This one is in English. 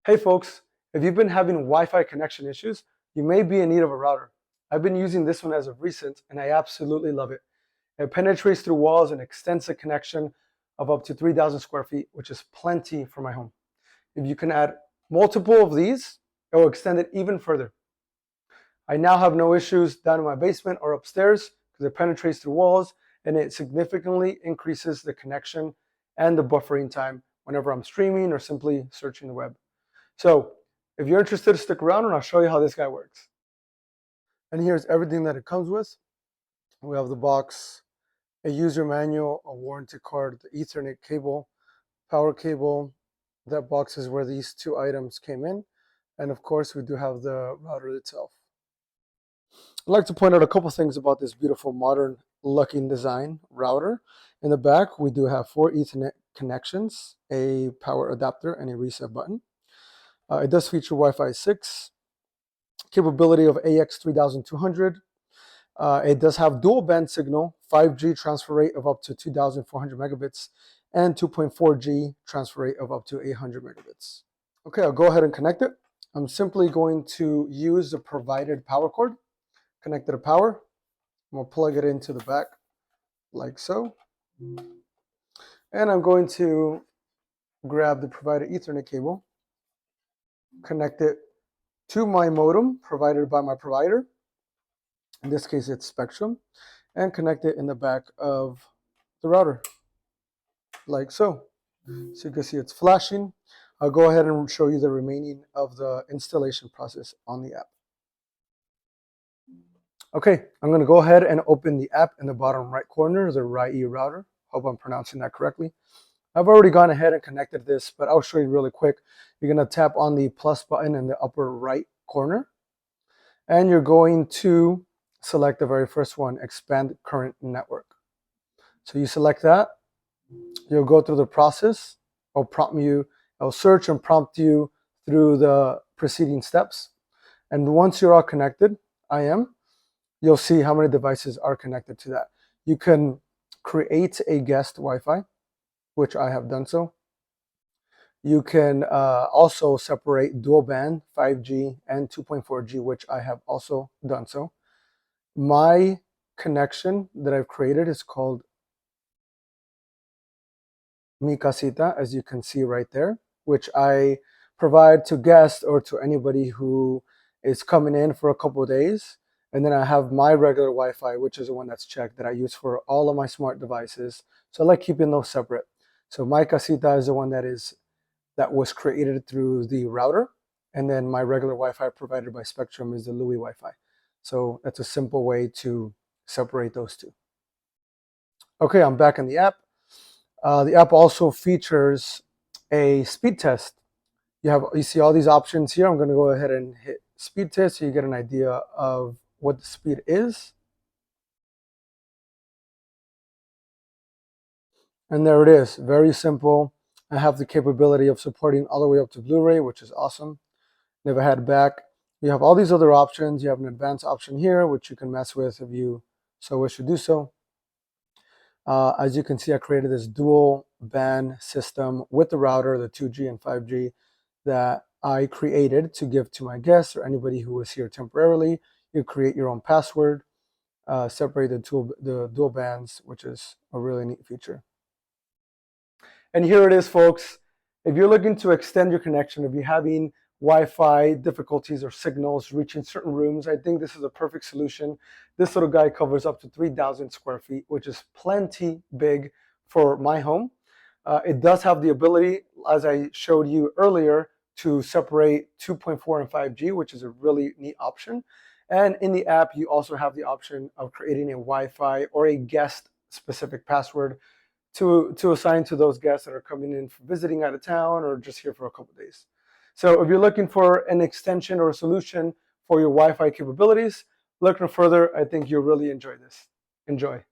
Hey folks, if you've been having Wi-Fi connection issues, you may be in need of a router. I've been using this one as of recent and I absolutely love it. It penetrates through walls and extends a connection of up to 3,000 square feet, which is plenty for my home. If you can add multiple of these, it will extend it even further. I now have no issues down in my basement or upstairs because it penetrates through walls and it significantly increases the connection and the buffering time whenever I'm streaming or simply searching the web. So if you're interested, stick around and I'll show you how this guy works. And here's everything that it comes with. We have the box, a user manual, a warranty card, the Ethernet cable, power cable. That box is where these two items came in. And of course, we do have the router itself. I'd like to point out a couple things about this beautiful modern looking design router. In the back, we do have 4 Ethernet connections, a power adapter, and a reset button. It does feature Wi-Fi 6, capability of AX3200. It does have dual band signal, 5G transfer rate of up to 2,400 megabits, and 2.4G transfer rate of up to 800 megabits. Okay, I'll go ahead and connect it. I'm simply going to use the provided power cord, connect it to power. We'll plug it into the back like so. And I'm going to grab the provided Ethernet cable, connect it to my modem provided by my provider. In this case, it's Spectrum, and connect it in the back of the router, like so. So you can see it's flashing. I'll go ahead and show you the remaining of the installation process on the app. Okay, I'm going to go ahead and open the app in the bottom right corner, the Reyee router. Hope I'm pronouncing that correctly. I've already gone ahead and connected this, but I'll show you really quick. You're going to tap on the plus button in the upper right corner, and you're going to select the very first one, expand current network. So you select that, you'll go through the process. It'll search and prompt you through the preceding steps. And once you're all connected, you'll see how many devices are connected to that. You can create a guest Wi-Fi, which I have done so. You can also separate dual band, 5G and 2.4G, which I have also done so. My connection that I've created is called Mi Casita, as you can see right there, which I provide to guests or to anybody who is coming in for a couple of days. And then I have my regular Wi-Fi, which is the one that's checked, that I use for all of my smart devices. So I like keeping those separate. So my Casita is the one that was created through the router. And then my regular Wi-Fi provided by Spectrum is the Louis Wi-Fi. So that's a simple way to separate those two. Okay, I'm back in the app. The app also features a speed test. You see all these options here. I'm going to go ahead and hit speed test so you get an idea of what the speed is. And there it is, very simple. I have the capability of supporting all the way up to Blu-ray, which is awesome. Never had back. You have all these other options. You have an advanced option here, which you can mess with if you so wish to do so. As you can see, I created this dual band system with the router, the 2G and 5G, that I created to give to my guests or anybody who was here temporarily. You create your own password, separate the dual bands, which is a really neat feature. And here it is, folks. If you're looking to extend your connection, if you're having Wi-Fi difficulties or signals reaching certain rooms, I think this is a perfect solution. This little guy covers up to 3,000 square feet, which is plenty big for my home. It does have the ability, as I showed you earlier, to separate 2.4 and 5G, which is a really neat option. And in the app, you also have the option of creating a Wi-Fi or a guest-specific password to assign to those guests that are coming in for visiting out of town or just here for a couple of days. So if you're looking for an extension or a solution for your Wi-Fi capabilities, look no further. I think you'll really enjoy this. Enjoy.